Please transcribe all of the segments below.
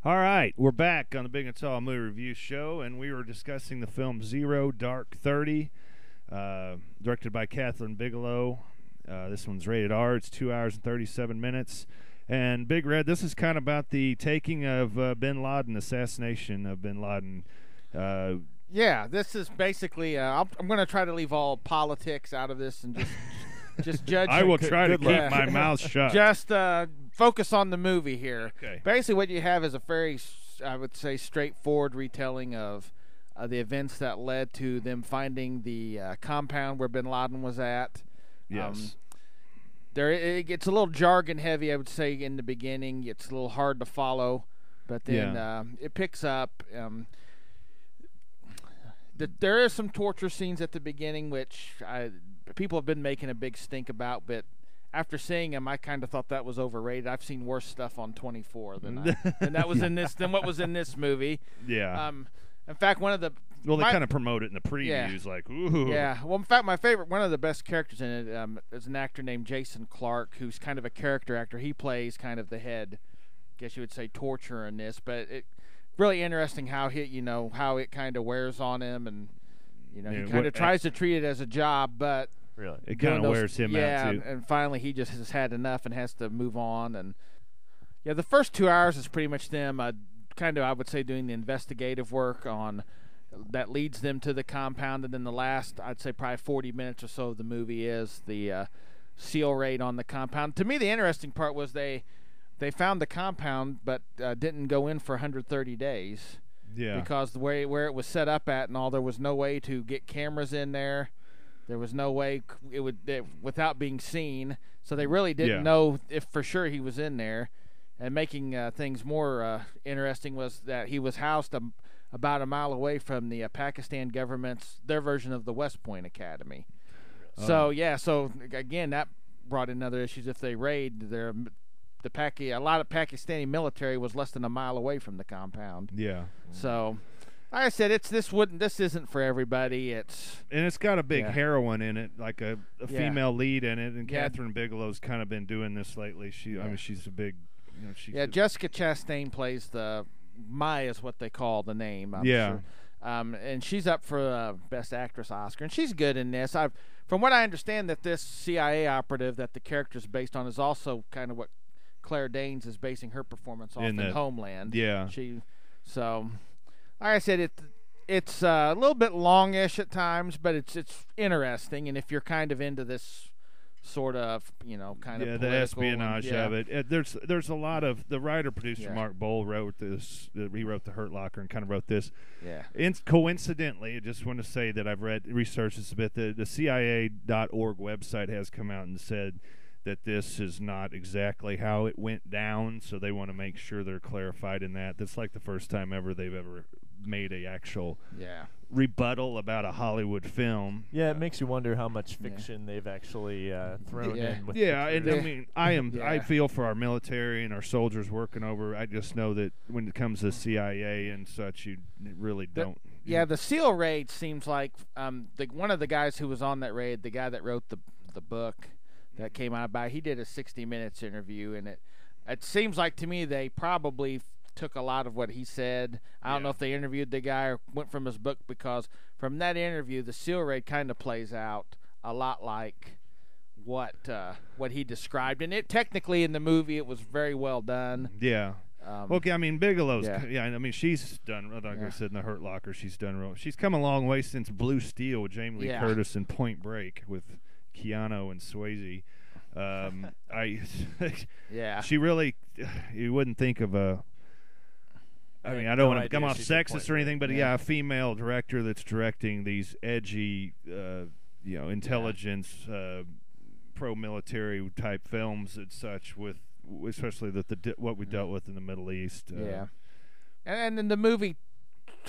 All right, we're back on the Big and Tall Movie Review Show, and we were discussing the film Zero Dark 30, directed by Catherine Bigelow. This one's rated R. It's 2 hours and 37 minutes. And Big Red, this is kind of about the taking of bin Laden, assassination of bin Laden. Yeah, this is basically. I'm going to try to leave all politics out of this and just judge. I will try to keep my mouth shut. Just focus on the movie here. Okay. Basically, what you have is a very, I would say, straightforward retelling of the events that led to them finding the compound where bin Laden was at. Yes. It gets a little jargon heavy, I would say, in the beginning. It's a little hard to follow, but then it picks up. There are some torture scenes at the beginning, which people have been making a big stink about, but after seeing them, I kind of thought that was overrated. I've seen worse stuff on 24 than what was in this movie. Yeah. In fact, they kind of promote it in the previews, like, ooh. Yeah. Well, in fact, one of the best characters in it is an actor named Jason Clarke, who's kind of a character actor. He plays kind of the head, I guess you would say, torturer in this. But it really interesting how how it kind of wears on him, and he kind of tries to treat it as a job, but really it kind of wears him out too. And finally he just has had enough and has to move on. And the first 2 hours is pretty much them kind of, I would say, doing the investigative work on that leads them to the compound, and then the last, I'd say, probably 40 minutes or so of the movie is the SEAL raid on the compound. To me, the interesting part was they found the compound, but didn't go in for 130 days. Yeah. Because the way where it was set up at and all, there was no way to get cameras in there. There was no way without being seen. So they really didn't know if for sure he was in there. And making things more interesting was that he was housed about a mile away from the Pakistan government's, their version of the West Point Academy. So again, that brought in other issues. If they raid, a lot of Pakistani military was less than a mile away from the compound. Yeah. So, like I said, this isn't for everybody. It's got a big heroine in it, like a female lead in it, and Catherine Bigelow's kind of been doing this lately. She's a big. Jessica Chastain plays the Maya is what they call the name. I'm sure. And she's up for Best Actress Oscar, and she's good in this. From what I understand, that this CIA operative that the character's based on is also kind of what Claire Danes is basing her performance off in Homeland. Yeah. So, like I said, it's a little bit longish at times, but it's interesting, and if you're kind of into this sort of, kind of the espionage of it. There's a lot of the writer-producer Mark Bowl wrote this. He wrote The Hurt Locker and kind of wrote this. Yeah. Coincidentally, I just want to say that I've researched this a bit. The CIA.org website has come out and said that this is not exactly how it went down, so they want to make sure they're clarified in that. That's like the first time ever they've ever made a actual rebuttal about a Hollywood film. Yeah, it makes you wonder how much fiction they've actually thrown in. With I feel for our military and our soldiers working over. I just know that when it comes to CIA and such, you really don't. The SEAL raid seems like one of the guys who was on that raid, the guy that wrote the book that came out about, he did a 60 Minutes interview, and it seems like to me they probably took a lot of what he said. I don't know if they interviewed the guy or went from his book, because from that interview, the SEAL raid kind of plays out a lot like what he described. And it technically in the movie, it was very well done. Yeah. Bigelow's. She's done. Like I said, in The Hurt Locker, she's done real. She's come a long way since Blue Steel with Jamie Lee Curtis and Point Break with Keanu and Swayze. She really. You wouldn't think of a. I mean, I don't want to come off sexist or anything, but a female director that's directing these edgy, intelligence, pro-military type films and such, with especially what we dealt with in the Middle East. And then the movie,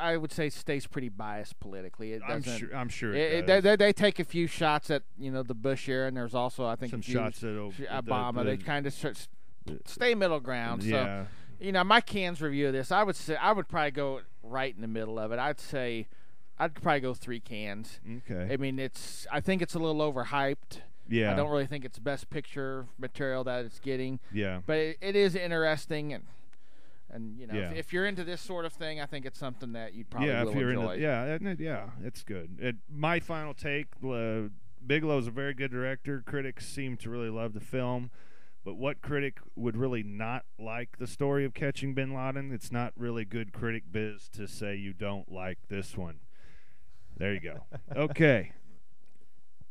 I would say, stays pretty biased politically. It doesn't. I'm sure. They take a few shots at the Bush era, and there's also, I think, some shots at Obama. They kind of stay middle ground. Yeah. So, my cans review of this, I would say I would probably go right in the middle of it. I'd probably go 3 cans. Okay. I mean, I think it's a little overhyped. Yeah. I don't really think it's best picture material that it's getting. Yeah. But it is interesting, and And if you're into this sort of thing, I think it's something that you'd probably if you're enjoy. It's good. My final take: Bigelow's a very good director. Critics seem to really love the film, but what critic would really not like the story of Catching Bin Laden? It's not really good critic biz to say you don't like this one. There you go. Okay.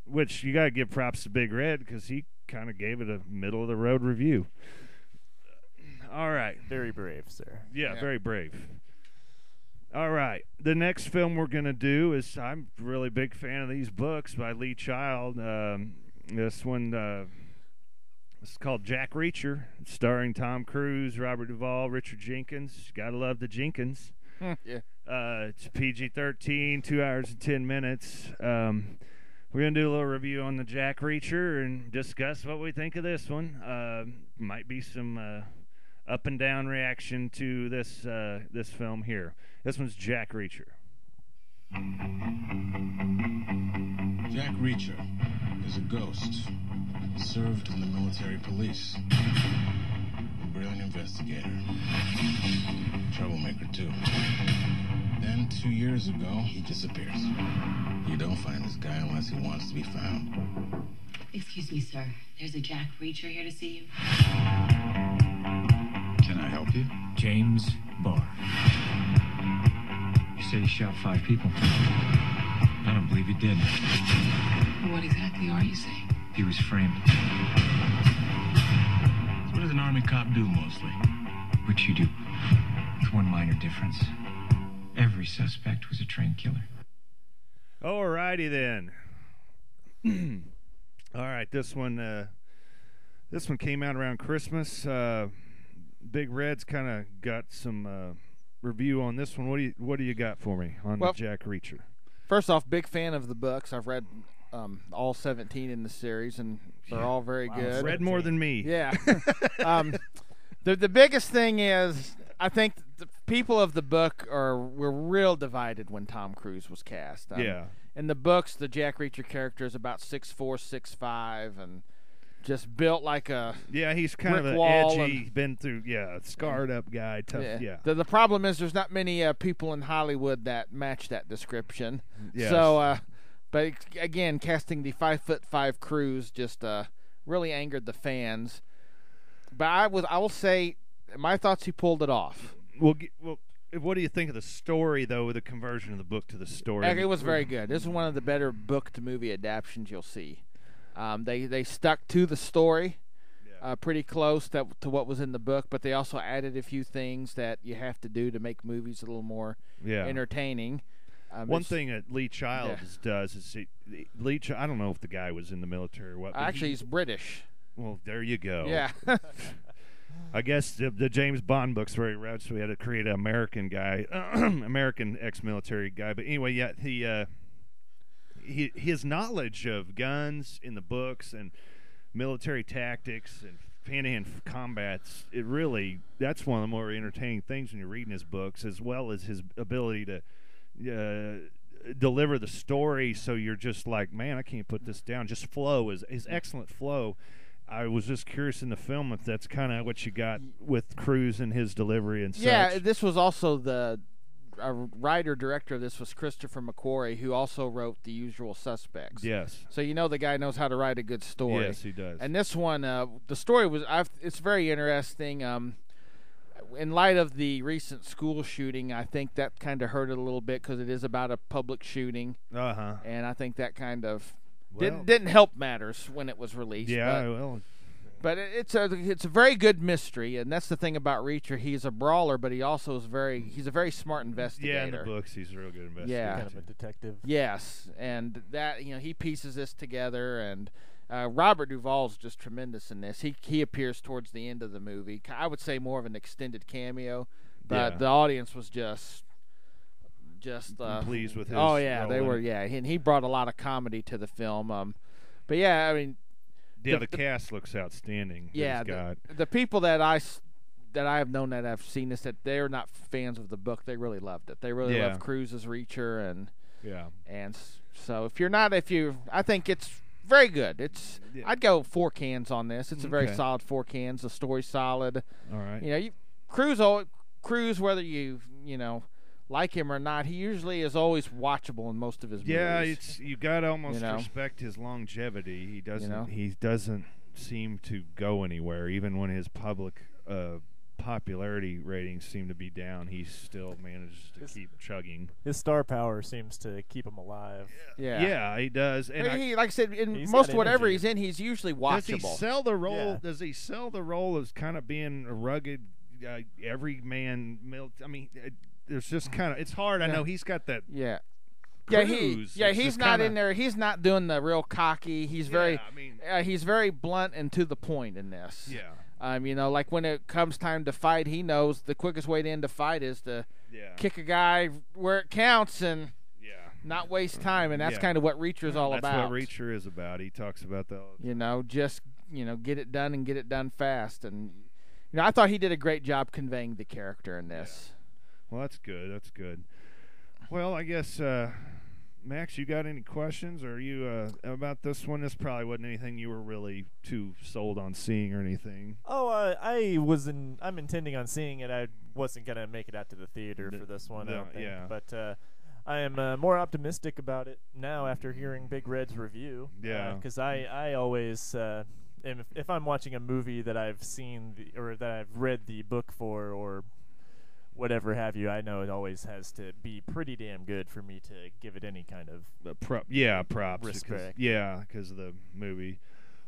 Which you got to give props to Big Red because he kind of gave it a middle-of-the-road review. All right. Very brave, sir. Yeah, very brave. All right. The next film we're going to do is, I'm a really big fan of these books by Lee Child. This one it's called Jack Reacher. It's starring Tom Cruise, Robert Duvall, Richard Jenkins. You got to love the Jenkins. Yeah. It's PG-13, 2 hours and 10 minutes. We're going to do a little review on the Jack Reacher and discuss what we think of this one. Might be some up and down reaction to this film here. This one's Jack Reacher. Jack Reacher is a ghost. He served in the military police. A brilliant investigator. Troublemaker, too. Then, 2 years ago, he disappears. You don't find this guy unless he wants to be found. Excuse me, sir. There's a Jack Reacher here to see you. Can I help you? James Barr. You said he shot 5 people. I don't believe he did. What exactly are you saying? He was framed. So what does an army cop do, mostly? What you do. With one minor difference. Every suspect was a trained killer. Alrighty then. All right, this one came out around Christmas. Big Red's kind of got some review on this one. What do you got for me on the Jack Reacher? First off, big fan of the books. I've read all 17 in the series, and they're all very good. Read more than me. Yeah. The biggest thing is, I think the people of the book were real divided when Tom Cruise was cast. In the books, the Jack Reacher character is about 6'4", 6'5", and just built like a he's kind of an edgy, been through scarred up guy, tough. The problem is there's not many people in Hollywood that match that description. Yes. So, but again, casting the 5'5" Cruise just really angered the fans. But I will say, my thoughts, he pulled it off. Well, what do you think of the story, though, the conversion of the book to the story? It was very good. This is one of the better book-to-movie adaptations you'll see. They stuck to the story pretty close to what was in the book, but they also added a few things that you have to do to make movies a little more entertaining. One thing that Lee Childs does is I don't know if the guy was in the military or what. Actually, he's British. Well, there you go. Yeah. I guess the James Bond books were around, so we had to create an American guy, American ex-military guy. But anyway, his knowledge of guns in the books and military tactics and hand-to-hand combats, that's one of the more entertaining things when you're reading his books, as well as his ability to deliver the story so you're just like, man, I can't put this down. Just flow, his excellent flow. I was just curious in the film if that's kind of what you got with Cruise and his delivery and such. Yeah, this was also the writer-director of this was Christopher McQuarrie, who also wrote The Usual Suspects. Yes. So the guy knows how to write a good story. Yes, he does. And this one, the story it's very interesting. In light of the recent school shooting, I think that kind of hurt it a little bit because it is about a public shooting. Uh-huh. And I think that kind of didn't help matters when it was released. Yeah, but it's a very good mystery, and that's the thing about Reacher. He's a brawler, but he also is he's a very smart investigator. Yeah, in the books, he's a real good investigator. Yeah, kind of a detective. Yes, and that he pieces this together, and Robert Duvall's just tremendous in this. He appears towards the end of the movie. I would say more of an extended cameo, but the audience was just pleased with his they were and he brought a lot of comedy to the film. But I mean, the cast looks outstanding. Yeah, the people that I have known that have seen this, that they're not fans of the book, they really loved it. They really love Cruise's Reacher, and so if I think it's very good. I'd go 4 cans on this. It's a very solid 4 cans. The story's solid. All right. Cruise, whether you like him or not, he usually is always watchable in most of his movies. Yeah, you got to almost respect his longevity. He doesn't seem to go anywhere, even when his public popularity ratings seem to be down. He still manages to keep chugging. His star power seems to keep him alive. Yeah, he does. And he, like I said, in most whatever he's in, he's usually watchable. Does he sell the role? Yeah. Does he sell the role as kind of being a rugged, everyman? I mean, there's just kind of. It's hard. I know he's got that. Yeah. Cruise. He's not in there. He's not doing the real cocky. He's very. He's very blunt and to the point in this. Yeah. Like when it comes time to fight, he knows the quickest way to end a fight is to kick a guy where it counts and not waste time, and that's kind of what Reacher's all about. That's what Reacher is about. He talks about that all the time. Just get it done and get it done fast. And I thought he did a great job conveying the character in this. Yeah. Well, that's good. That's good. Well, I guess Max, you got any questions? Or are you about this one? This probably wasn't anything you were really too sold on seeing or anything. Oh, I'm intending on seeing it. I wasn't gonna make it out to the theater for this one. I don't think. Yeah. But I am more optimistic about it now after hearing Big Red's review. Yeah. Because I always if I'm watching a movie that I've seen or that I've read the book for or whatever have you, I know it always has to be pretty damn good for me to give it any kind of props. Respect. Because of the movie.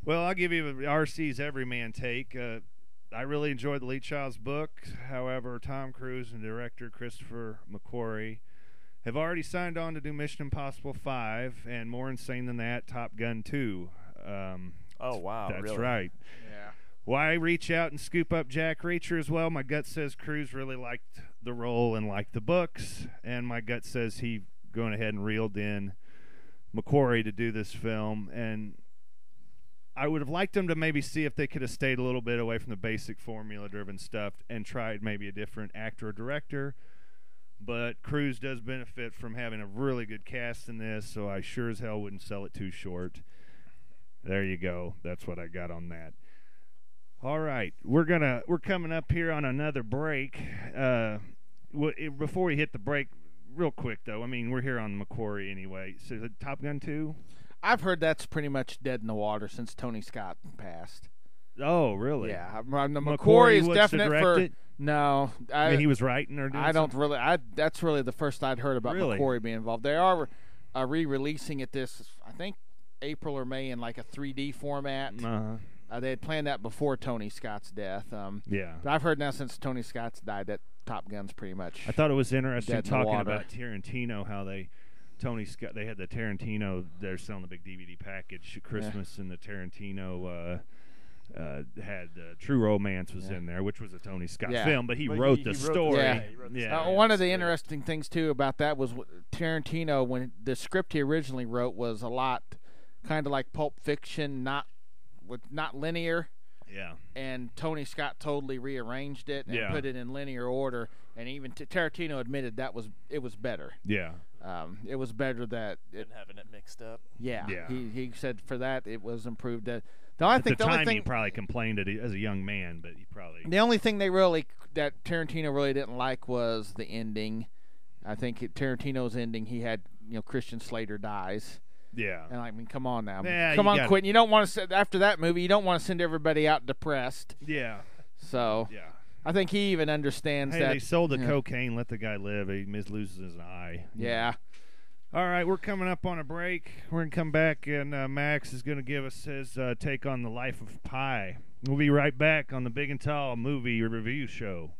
Well, I'll give you RC's everyman take. I really enjoyed the Lee Child's book. However, Tom Cruise and director Christopher McQuarrie have already signed on to do Mission Impossible 5, and more insane than that, Top Gun 2. Oh, wow. That's really? right. Yeah. Why reach out and scoop up Jack Reacher as well? My gut says Cruise really liked the role and liked the books, and my gut says he going ahead and reeled in McQuarrie to do this film. And I would have liked them to maybe see if they could have stayed a little bit away from the basic formula-driven stuff and tried maybe a different actor or director. But Cruise does benefit from having a really good cast in this, so I sure as hell wouldn't sell it too short. There you go. That's what I got on that. All right, we're coming up here on another break. Before we hit the break, real quick though, I mean we're here on McQuarrie anyway. So the Top Gun 2? I've heard that's pretty much dead in the water since Tony Scott passed. Oh, really? Yeah, McQuarrie is definite for. It? No, I mean, he was writing or doing. I don't really. That's really the first I'd heard about McQuarrie being involved. They are re-releasing it this, I think, April or May in like a 3D format. They had planned that before Tony Scott's death. Yeah. But I've heard now since Tony Scott's died that Top Gun's pretty much. I thought it was interesting talking water. about Tarantino, how they had the Tarantino. They're selling the big DVD package Christmas, and the Tarantino had True Romance was in there, which was a Tony Scott film, but he wrote the story. One of the interesting things too about that was Tarantino, when the script he originally wrote was a lot kind of like Pulp Fiction, not linear. Yeah. And Tony Scott totally rearranged it and put it in linear order, and even Tarantino admitted it was better. Yeah. It was better that than having it mixed up. Yeah. He said for that it was improved. At the time, he probably complained as a young man, but he probably. The only thing that Tarantino really didn't like was the ending. I think Tarantino's ending, he had Christian Slater dies. Yeah. And I mean, come on now. Come on, Quentin. You don't want to after that movie, you don't want to send everybody out depressed. Yeah. So I think he even understands that. They sold the cocaine, let the guy live. He loses his eye. Yeah. All right, we're coming up on a break. We're going to come back, and Max is going to give us his take on the life of Pi. We'll be right back on the Big and Tall Movie Review Show.